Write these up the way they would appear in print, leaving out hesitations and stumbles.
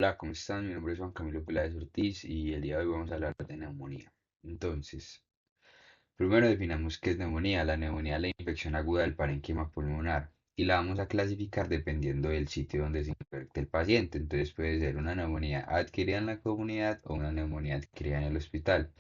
Hola, ¿cómo están? Mi nombre es Juan Camilo Peláez Ortiz y el día de hoy vamos a hablar de neumonía. Entonces, primero definamos qué es neumonía. La neumonía es la infección aguda del parénquima pulmonar y la vamos a clasificar dependiendo del sitio donde se infecte el paciente. Entonces puede ser una neumonía adquirida en la comunidad o una neumonía adquirida en el hospital.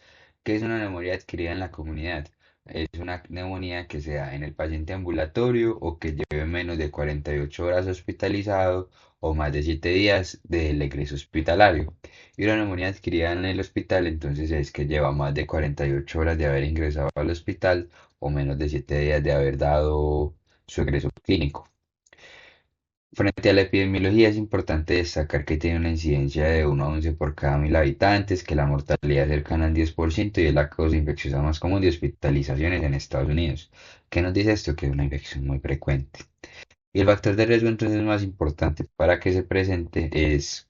¿Qué es una neumonía adquirida en la comunidad? Es una neumonía que se da en el paciente ambulatorio o que lleve menos de 48 horas hospitalizado o más de 7 días del egreso hospitalario. Y una neumonía adquirida en el hospital, entonces es que lleva más de 48 horas de haber ingresado al hospital o menos de 7 días de haber dado su egreso clínico. Frente a la epidemiología es importante destacar que tiene una incidencia de 1 a 11 por cada 1000 habitantes, que la mortalidad es cercana al 10% y es la causa infecciosa más común de hospitalizaciones en Estados Unidos. ¿Qué nos dice esto? Que es una infección muy frecuente. Y el factor de riesgo entonces más importante para que se presente es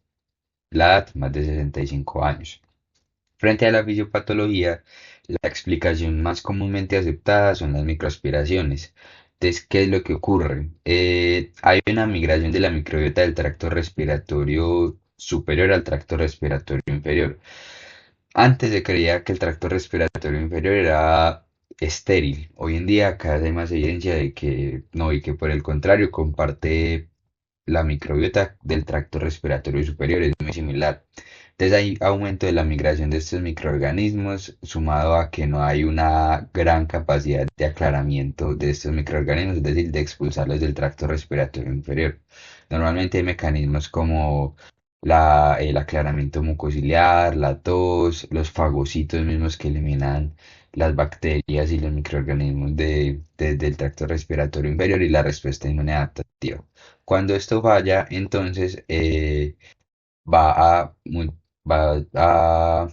la edad, más de 65 años. Frente a la fisiopatología, la explicación más comúnmente aceptada son las microaspiraciones. Entonces, ¿qué es lo que ocurre? Hay una migración de la microbiota del tracto respiratorio superior al tracto respiratorio inferior. Antes se creía que el tracto respiratorio inferior era estéril. Hoy en día cada vez hay más evidencia de que no, y que por el contrario comparte la microbiota del tracto respiratorio superior, es muy similar. Entonces hay aumento de la migración de estos microorganismos, sumado a que no hay una gran capacidad de aclaramiento de estos microorganismos, es decir, de expulsarlos del tracto respiratorio inferior. Normalmente hay mecanismos como el aclaramiento mucociliar, la tos, los fagocitos mismos que eliminan las bacterias y los microorganismos del tracto respiratorio inferior y la respuesta inmune adaptativa. Cuando esto falla, entonces va a, mul- va a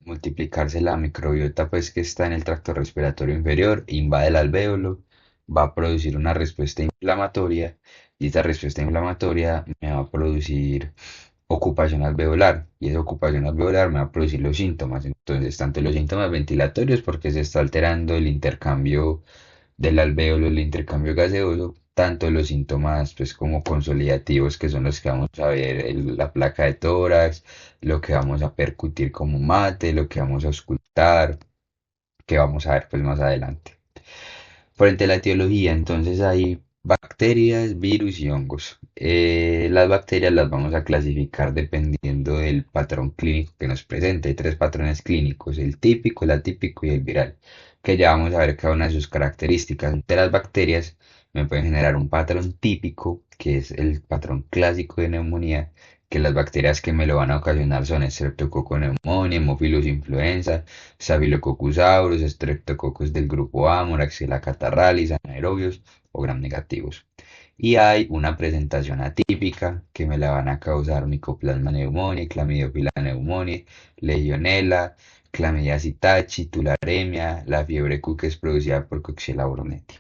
multiplicarse la microbiota pues, que está en el tracto respiratorio inferior, invade el alvéolo, va a producir una respuesta inflamatoria y esta respuesta inflamatoria me va a producir ocupación alveolar y esa ocupación alveolar me va a producir los síntomas. Entonces, tanto los síntomas ventilatorios porque se está alterando el intercambio del alvéolo, el intercambio gaseoso, tanto los síntomas pues como consolidativos que son los que vamos a ver, la placa de tórax, lo que vamos a percutir como mate, lo que vamos a auscultar, que vamos a ver pues más adelante. Frente a la etiología, entonces hay bacterias, virus y hongos. Las bacterias las vamos a clasificar dependiendo del patrón clínico que nos presente. Hay tres patrones clínicos, el típico, el atípico y el viral, que ya vamos a ver cada una de sus características. De las bacterias me pueden generar un patrón típico, que es el patrón clásico de neumonía, que las bacterias que me lo van a ocasionar son Streptococcus pneumoniae, Haemophilus influenza, Staphylococcus aureus, Streptococcus del grupo A, Moraxella catarrhalis, anaerobios o gram negativos. Y hay una presentación atípica que me la van a causar Mycoplasma pneumoniae, Chlamydophila pneumoniae, Legionella, Chlamydia psittaci, tularemia, la fiebre Q que es producida por Coxiella burnetii.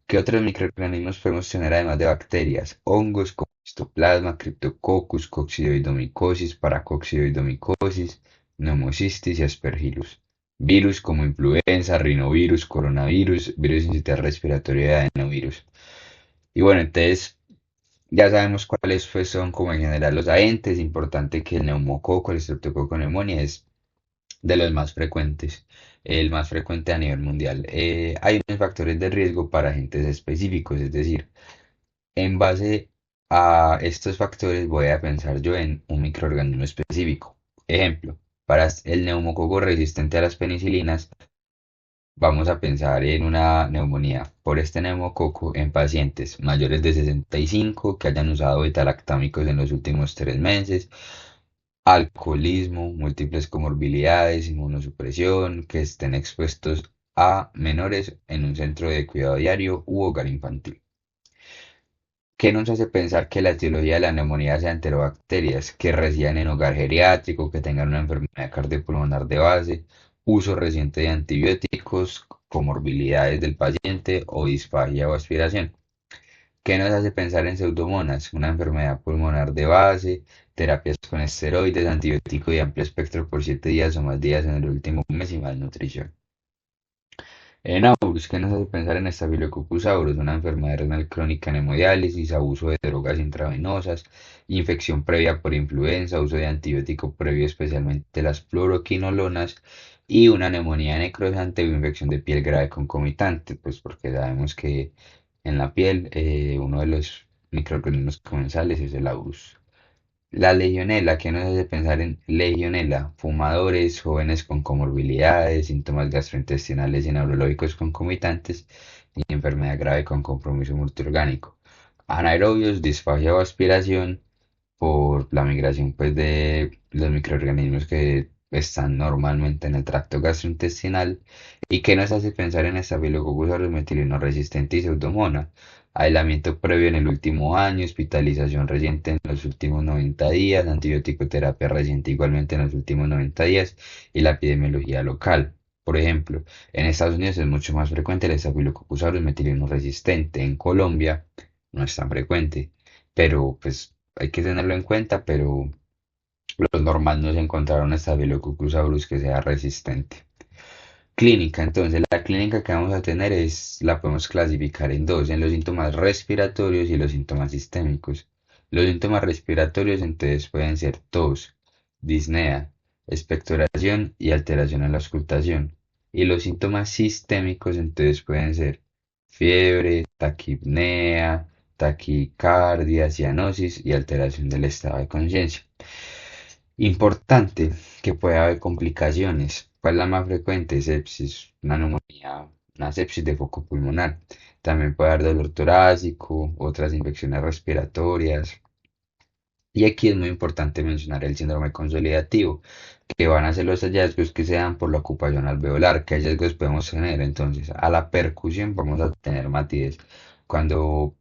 ¿Qué otros microorganismos podemos tener además de bacterias? Hongos como Histoplasma, Cryptococcus, Coccidioidomicosis, Paracoccidioidomicosis, Pneumocystis y Aspergillus. Virus como influenza, rinovirus, coronavirus, virus sincitial respiratorio y adenovirus. Y bueno, entonces ya sabemos cuáles pues, son como en general los agentes. Importante que el neumococo, el estreptococo neumonía es de los más frecuentes, el más frecuente a nivel mundial. Hay unos factores de riesgo para agentes específicos, es decir, en base a estos factores voy a pensar yo en un microorganismo específico. Ejemplo, para el neumococo resistente a las penicilinas, vamos a pensar en una neumonía por este neumococo en pacientes mayores de 65 que hayan usado betalactámicos en los últimos 3 meses, alcoholismo, múltiples comorbilidades, inmunosupresión, que estén expuestos a menores en un centro de cuidado diario u hogar infantil. ¿Qué nos hace pensar que la etiología de la neumonía sea enterobacterias, que residan en hogar geriátrico, que tengan una enfermedad cardiopulmonar de base, uso reciente de antibióticos, comorbilidades del paciente o disfagia o aspiración? ¿Qué nos hace pensar en pseudomonas? Una enfermedad pulmonar de base, terapias con esteroides, antibiótico de amplio espectro por 7 días o más días en el último mes y malnutrición. En Aurus, que nos hace pensar en Staphylococcus aureus, una enfermedad renal crónica en hemodiálisis, abuso de drogas intravenosas, infección previa por influenza, uso de antibiótico previo, especialmente las fluoroquinolonas, y una neumonía necrosante o infección de piel grave concomitante, pues porque sabemos que en la piel uno de los microorganismos comensales es el Aurus. La legionela, que nos hace pensar en legionela, fumadores, jóvenes con comorbilidades, síntomas gastrointestinales y neurológicos concomitantes y enfermedad grave con compromiso multiorgánico. Anaerobios, disfagia o aspiración por la migración pues, de los microorganismos que están normalmente en el tracto gastrointestinal y que nos hace pensar en Staphylococcus aureus metilino resistente y pseudomonas. Aislamiento previo en el último año, hospitalización reciente en los últimos 90 días, antibiótico terapia reciente igualmente en los últimos 90 días y la epidemiología local. Por ejemplo, en Estados Unidos es mucho más frecuente el Staphylococcus aureus metilino resistente. En Colombia no es tan frecuente, pero pues hay que tenerlo en cuenta, pero lo normal no es encontrar un Staphylococcus aureus que sea resistente. Clínica, entonces la clínica que vamos a tener la podemos clasificar en dos, en los síntomas respiratorios y los síntomas sistémicos. Los síntomas respiratorios entonces pueden ser tos, disnea, expectoración y alteración en la auscultación. Y los síntomas sistémicos entonces pueden ser fiebre, taquipnea, taquicardia, cianosis y alteración del estado de conciencia. Importante que puede haber complicaciones. ¿Cuál es la más frecuente? Sepsis, una neumonía, una sepsis de foco pulmonar. También puede haber dolor torácico, otras infecciones respiratorias. Y aquí es muy importante mencionar el síndrome consolidativo, que van a ser los hallazgos que se dan por la ocupación alveolar. ¿Qué hallazgos podemos tener? Entonces, a la percusión vamos a tener matidez. Cuando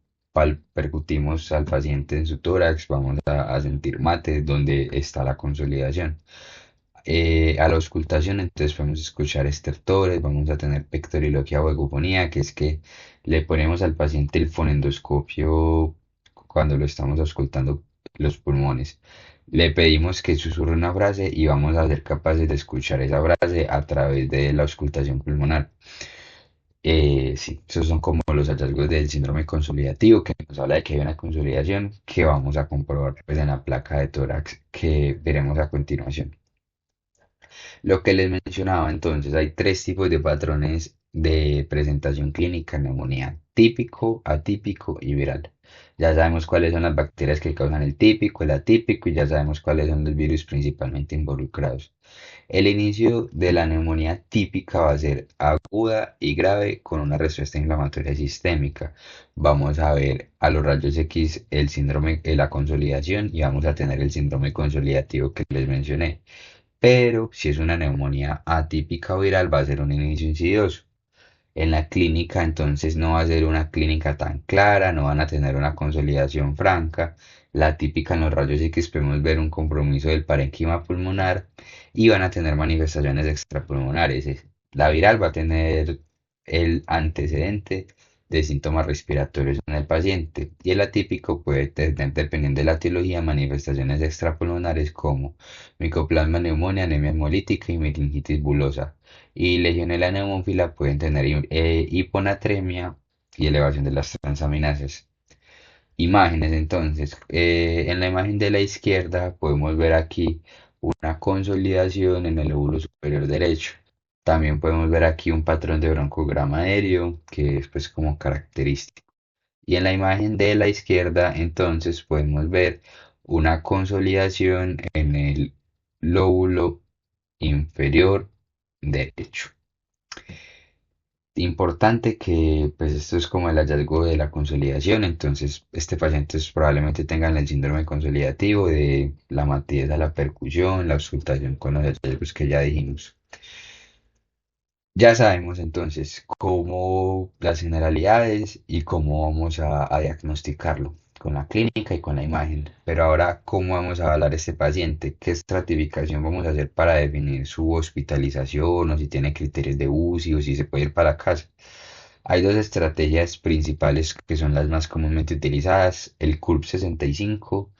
percutimos al paciente en su tórax, vamos a sentir mate donde está la consolidación. A la auscultación, entonces podemos escuchar estertores, vamos a tener pectoriloquia o egofonía, que es que le ponemos al paciente el fonendoscopio cuando lo estamos auscultando los pulmones. Le pedimos que susurre una frase y vamos a ser capaces de escuchar esa frase a través de la auscultación pulmonar. Sí, esos son como los hallazgos del síndrome consolidativo, que nos habla de que hay una consolidación que vamos a comprobar pues, en la placa de tórax que veremos a continuación. Lo que les mencionaba entonces, hay tres tipos de patrones de presentación clínica en neumonía: típico, atípico y viral. Ya sabemos cuáles son las bacterias que causan el típico, el atípico y ya sabemos cuáles son los virus principalmente involucrados. El inicio de la neumonía típica va a ser aguda y grave con una respuesta inflamatoria sistémica. Vamos a ver a los rayos X el síndrome de la consolidación y vamos a tener el síndrome consolidativo que les mencioné. Pero si es una neumonía atípica o viral, va a ser un inicio insidioso. En la clínica, entonces no va a ser una clínica tan clara, no van a tener una consolidación franca. La típica en los rayos X podemos ver un compromiso del parénquima pulmonar y van a tener manifestaciones extrapulmonares. La viral va a tener el antecedente de síntomas respiratorios en el paciente y el atípico puede tener, dependiendo de la etiología, manifestaciones extrapulmonares como micoplasma neumonía, anemia hemolítica y meningitis bulosa. Y Legionella pneumófila pueden tener hiponatremia y elevación de las transaminasas. Imágenes, entonces, en la imagen de la izquierda podemos ver aquí una consolidación en el lóbulo superior derecho. También podemos ver aquí un patrón de broncograma aéreo que es pues como característico. Y en la imagen de la izquierda, entonces, podemos ver una consolidación en el lóbulo inferior derecho. Importante que, pues esto es como el hallazgo de la consolidación, entonces este paciente probablemente tengan el síndrome consolidativo de la matidez a la percusión, la auscultación con los hallazgos que ya dijimos. Ya sabemos entonces cómo las generalidades y cómo vamos a diagnosticarlo con la clínica y con la imagen. Pero ahora, ¿cómo vamos a evaluar a este paciente? ¿Qué estratificación vamos a hacer para definir su hospitalización o si tiene criterios de UCI o si se puede ir para casa? Hay dos estrategias principales que son las más comúnmente utilizadas: el CURB 65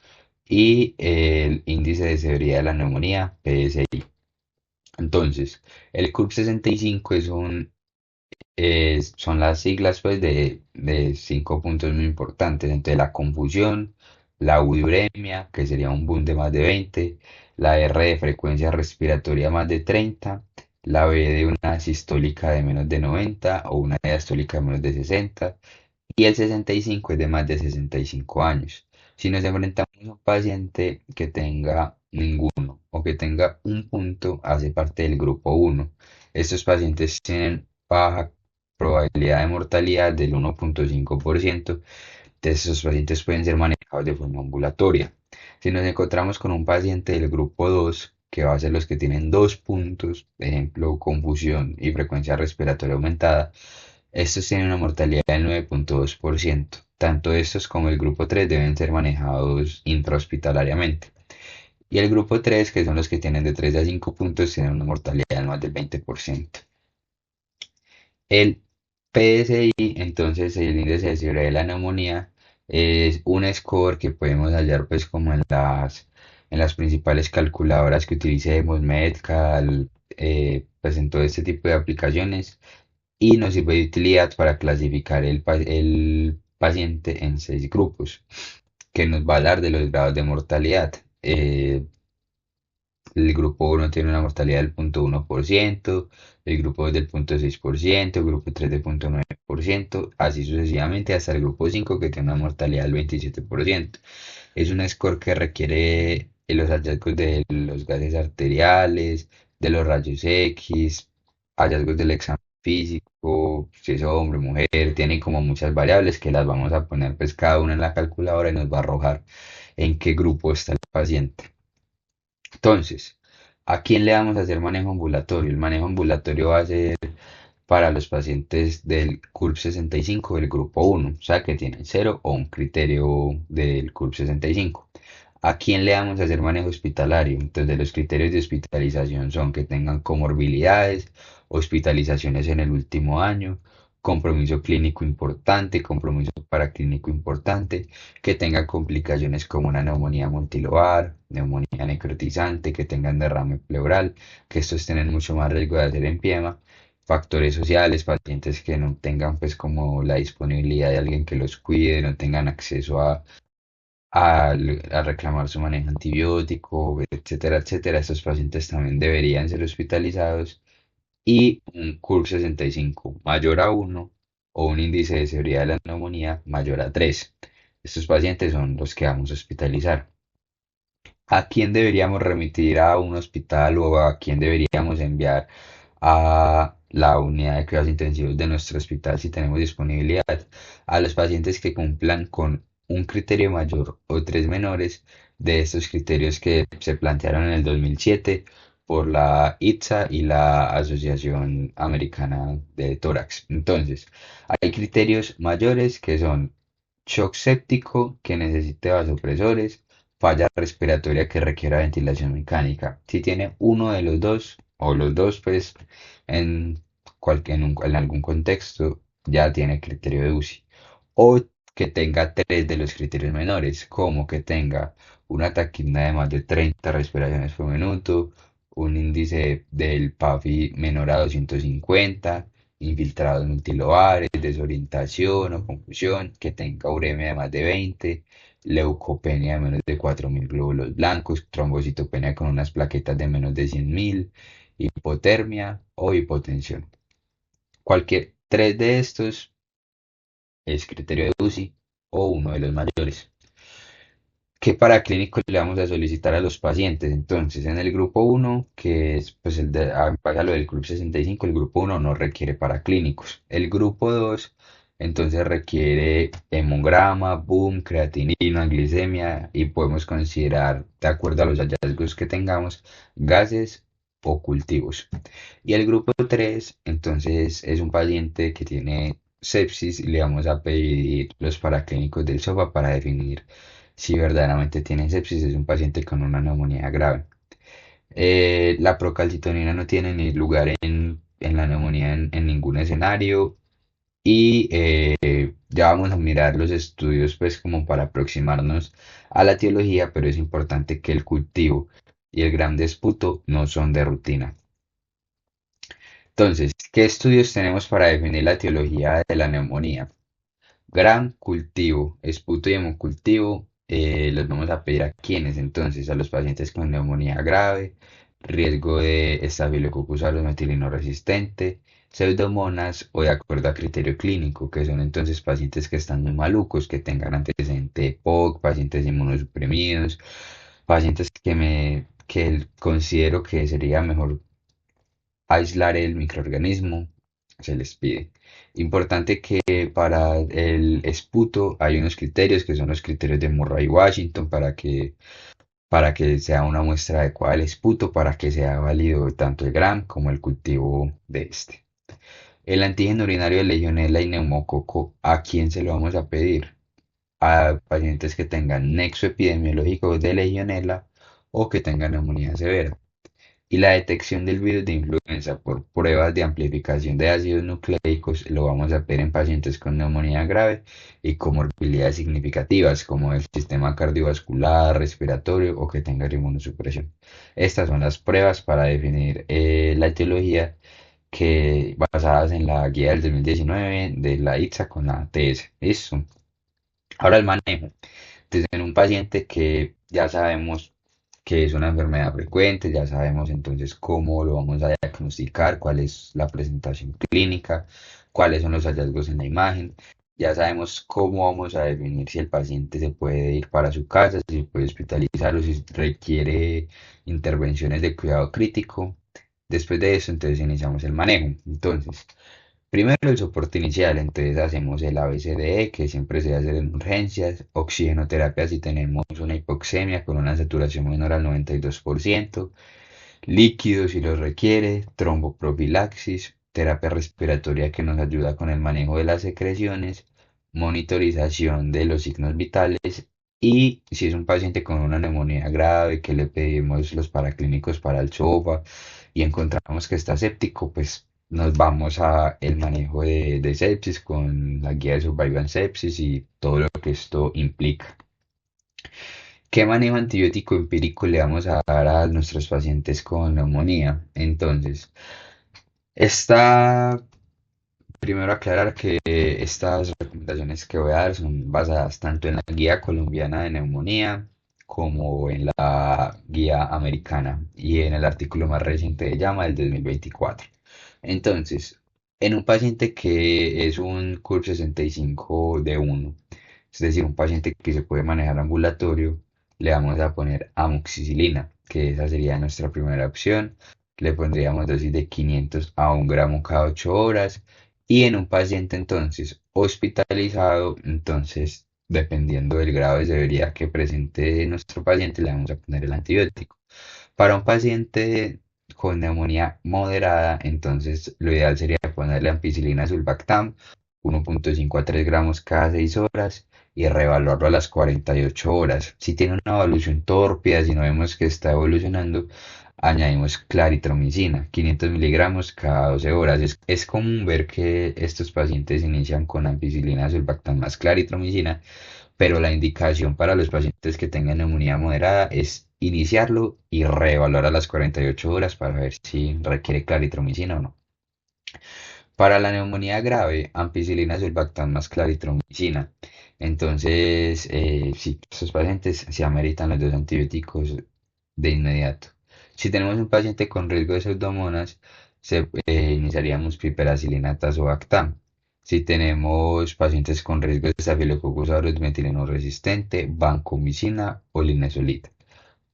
y el índice de severidad de la neumonía, PSI. Entonces, el CURB 65 es un Son las siglas pues de 5 puntos muy importantes. Entonces la confusión, la uremia, que sería un boom de más de 20, la R de frecuencia respiratoria más de 30, la B de una sistólica de menos de 90 o una diastólica de menos de 60 y el 65 es de más de 65 años. Si nos enfrentamos a un paciente que tenga ninguno o que tenga un punto, hace parte del grupo uno. Estos pacientes tienen baja probabilidad de mortalidad del 1,5%. Entonces, esos pacientes pueden ser manejados de forma ambulatoria. Si nos encontramos con un paciente del grupo 2, que va a ser los que tienen 2 puntos, por ejemplo, confusión y frecuencia respiratoria aumentada, estos tienen una mortalidad del 9,2%. Tanto estos como el grupo 3 deben ser manejados intrahospitalariamente. Y el grupo 3, que son los que tienen de 3 a 5 puntos, tienen una mortalidad de más del 20%. El PSI, entonces el índice de severidad de la neumonía, es un score que podemos hallar pues como en las principales calculadoras que utilicemos, Medcal, pues en todo este tipo de aplicaciones y nos sirve de utilidad para clasificar el paciente en 6 grupos, que nos va a hablar de los grados de mortalidad. El grupo uno tiene una mortalidad del 0,1%, el grupo 2 del 0,6%, el grupo 3 del 0,9%, así sucesivamente hasta el grupo 5 que tiene una mortalidad del 27%. Es un score que requiere los hallazgos de los gases arteriales, de los rayos X, hallazgos del examen físico, si es hombre, mujer, tiene como muchas variables que las vamos a poner pues cada una en la calculadora y nos va a arrojar en qué grupo está el paciente. Entonces, ¿a quién le vamos a hacer manejo ambulatorio? El manejo ambulatorio va a ser para los pacientes del CURP 65 del grupo uno, o sea que tienen cero o un criterio del CURP 65. ¿A quién le vamos a hacer manejo hospitalario? Entonces, los criterios de hospitalización son que tengan comorbilidades, hospitalizaciones en el último año, compromiso clínico importante, compromiso paraclínico importante, que tengan complicaciones como una neumonía multilobar, neumonía necrotizante, que tengan derrame pleural, que estos tienen mucho más riesgo de hacer empiema, factores sociales, pacientes que no tengan pues como la disponibilidad de alguien que los cuide, no tengan acceso a reclamar su manejo antibiótico, etcétera, etcétera. Estos pacientes también deberían ser hospitalizados y un CURP 65 mayor a 1 o un índice de severidad de la neumonía mayor a 3. Estos pacientes son los que vamos a hospitalizar. ¿A quién deberíamos remitir a un hospital o a quién deberíamos enviar a la unidad de cuidados intensivos de nuestro hospital si tenemos disponibilidad? A los pacientes que cumplan con un criterio mayor o 3 menores de estos criterios que se plantearon en el 2007 por la ITSA y la Asociación Americana de Tórax. Entonces, hay criterios mayores que son shock séptico que necesite vasopresores, falla respiratoria que requiera ventilación mecánica. Si tiene uno de los dos, o los dos, pues en, en algún contexto ya tiene criterio de UCI. O que tenga 3 de los criterios menores, como que tenga una taquipnea de más de 30 respiraciones por minuto, un índice del PAFI menor a 250, infiltrados multilobares, desorientación o confusión, que tenga uremia de más de 20, leucopenia de menos de 4.000 glóbulos blancos, trombocitopenia con unas plaquetas de menos de 100.000, hipotermia o hipotensión. Cualquier 3 de estos es criterio de UCI o uno de los mayores. ¿Qué paraclínico le vamos a solicitar a los pacientes? Entonces, en el grupo uno, que es pues pasa lo del club 65, el grupo uno no requiere paraclínicos. El grupo 2, entonces requiere hemograma, boom, creatinina, glicemia y podemos considerar, de acuerdo a los hallazgos que tengamos, gases o cultivos. Y el grupo 3, entonces, es un paciente que tiene sepsis y le vamos a pedir los paraclínicos del SOFA para definir si verdaderamente tiene sepsis. Es un paciente con una neumonía grave. La procalcitonina no tiene ni lugar en la neumonía en ningún escenario y ya vamos a mirar los estudios pues como para aproximarnos a la etiología, pero es importante que el cultivo y el gran disputo no son de rutina. Entonces, ¿qué estudios tenemos para definir la etiología de la neumonía? Gran cultivo, esputo y hemocultivo, los vamos a pedir a quienes entonces, a los pacientes con neumonía grave, riesgo de estafilococcus aureus metilino resistente, pseudomonas o de acuerdo a criterio clínico, que son entonces pacientes que están muy malucos, que tengan antecedente de POC, pacientes inmunosuprimidos, pacientes que considero que sería mejor aislar el microorganismo, se les pide. Importante que para el esputo hay unos criterios que son los criterios de Murray-Washington para que sea una muestra adecuada del esputo, para que sea válido tanto el gram como el cultivo de este. El antígeno urinario de Legionella y neumococo, ¿a quién se lo vamos a pedir? A pacientes que tengan nexo epidemiológico de Legionella o que tengan neumonía severa y la detección del virus de influenza por pruebas de amplificación de ácidos nucleicos lo vamos a ver en pacientes con neumonía grave y comorbilidades significativas como el sistema cardiovascular, respiratorio o que tenga inmunosupresión. Estas son las pruebas para definir la etiología que basadas en la guía del 2019 de la ITSA con la ATS. Eso. Ahora el manejo. Entonces, en un paciente que ya sabemos que es una enfermedad frecuente, ya sabemos entonces cómo lo vamos a diagnosticar, cuál es la presentación clínica, cuáles son los hallazgos en la imagen, ya sabemos cómo vamos a definir si el paciente se puede ir para su casa, si se puede hospitalizar o si requiere intervenciones de cuidado crítico. Después de eso, entonces iniciamos el manejo. Entonces, primero el soporte inicial, entonces hacemos el ABCDE, que siempre se hace en urgencias, oxigenoterapia si tenemos una hipoxemia con una saturación menor al 92%, líquidos si lo requiere, tromboprofilaxis, terapia respiratoria que nos ayuda con el manejo de las secreciones, monitorización de los signos vitales y si es un paciente con una neumonía grave que le pedimos los paraclínicos para el SOFA y encontramos que está séptico, pues nos vamos a el manejo de sepsis con la guía de Survival Sepsis y todo lo que esto implica. ¿Qué manejo antibiótico empírico le vamos a dar a nuestros pacientes con neumonía? Entonces, está primero aclarar que estas recomendaciones que voy a dar son basadas tanto en la guía colombiana de neumonía como en la guía americana y en el artículo más reciente de JAMA del 2024. Entonces, en un paciente que es un CURP 65 de uno, es decir, un paciente que se puede manejar ambulatorio, le vamos a poner amoxicilina, que esa sería nuestra primera opción. Le pondríamos dosis de 500 a 1 gramo cada 8 horas. Y en un paciente entonces hospitalizado, entonces dependiendo del grado de severidad que presente nuestro paciente, le vamos a poner el antibiótico. Para un paciente con neumonía moderada, entonces lo ideal sería ponerle ampicilina sulbactam 1,5 a 3 gramos cada 6 horas y reevaluarlo a las 48 horas. Si tiene una evolución tórpida, si no vemos que está evolucionando, añadimos claritromicina, 500 miligramos cada 12 horas. Es común ver que estos pacientes inician con ampicilina sulbactam más claritromicina, pero la indicación para los pacientes que tengan neumonía moderada es iniciarlo y reevaluar a las 48 horas para ver si requiere claritromicina o no. Para la neumonía grave, ampicilina, sulbactam más claritromicina. Entonces, sí, estos pacientes se ameritan los dos antibióticos de inmediato. Si tenemos un paciente con riesgo de pseudomonas, iniciaríamos piperacilina tazobactam. Si tenemos pacientes con riesgo de Staphylococcus aureus metileno resistente, vancomicina o linezolida.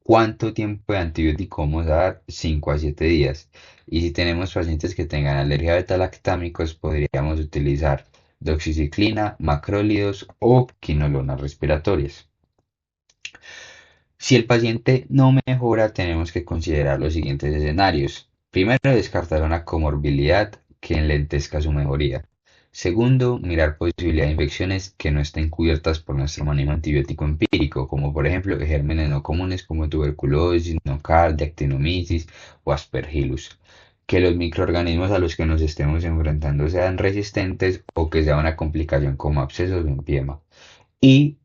¿Cuánto tiempo de antibiótico vamos a dar? 5 a 7 días. Y si tenemos pacientes que tengan alergia a betalactámicos, podríamos utilizar doxiciclina, macrólidos o quinolonas respiratorias. Si el paciente no mejora, tenemos que considerar los siguientes escenarios. Primero, descartar una comorbilidad que enlentezca su mejoría. Segundo, mirar posibilidad de infecciones que no estén cubiertas por nuestro manejo antibiótico empírico, como por ejemplo gérmenes no comunes como tuberculosis, nocardia, actinomisis o aspergillus. Que los microorganismos a los que nos estemos enfrentando sean resistentes o que sea una complicación como abscesos o empiema. Y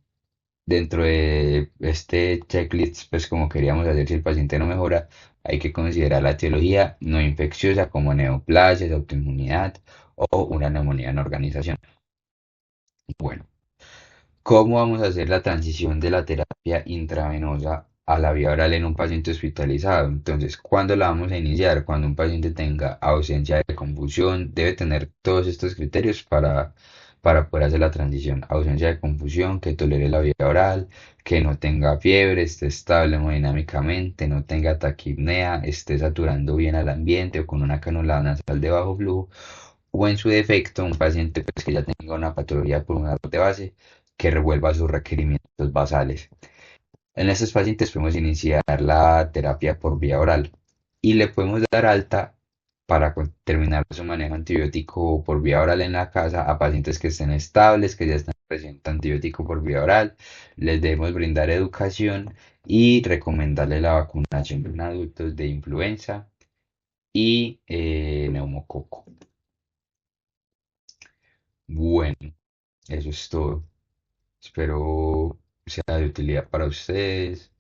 dentro de este checklist, pues como queríamos hacer si el paciente no mejora, hay que considerar la etiología no infecciosa como neoplasias, autoinmunidad o una neumonía en organización. Bueno, ¿cómo vamos a hacer la transición de la terapia intravenosa a la vía oral en un paciente hospitalizado? Entonces, ¿cuándo la vamos a iniciar? Cuando un paciente tenga ausencia de confusión, debe tener todos estos criterios para poder hacer la transición. Ausencia de confusión, que tolere la vía oral, que no tenga fiebre, esté estable hemodinámicamente, no tenga taquipnea, esté saturando bien al ambiente o con una cánula nasal de bajo flujo, o en su defecto, un paciente pues, que ya tenga una patología pulmonar de base que revuelva sus requerimientos basales. En estos pacientes podemos iniciar la terapia por vía oral y le podemos dar alta para terminar su manejo antibiótico por vía oral en la casa a pacientes que estén estables, que ya están presentando antibiótico por vía oral. Les debemos brindar educación y recomendarle la vacunación en adultos de influenza y neumococo. Bueno, eso es todo. Espero sea de utilidad para ustedes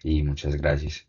y muchas gracias.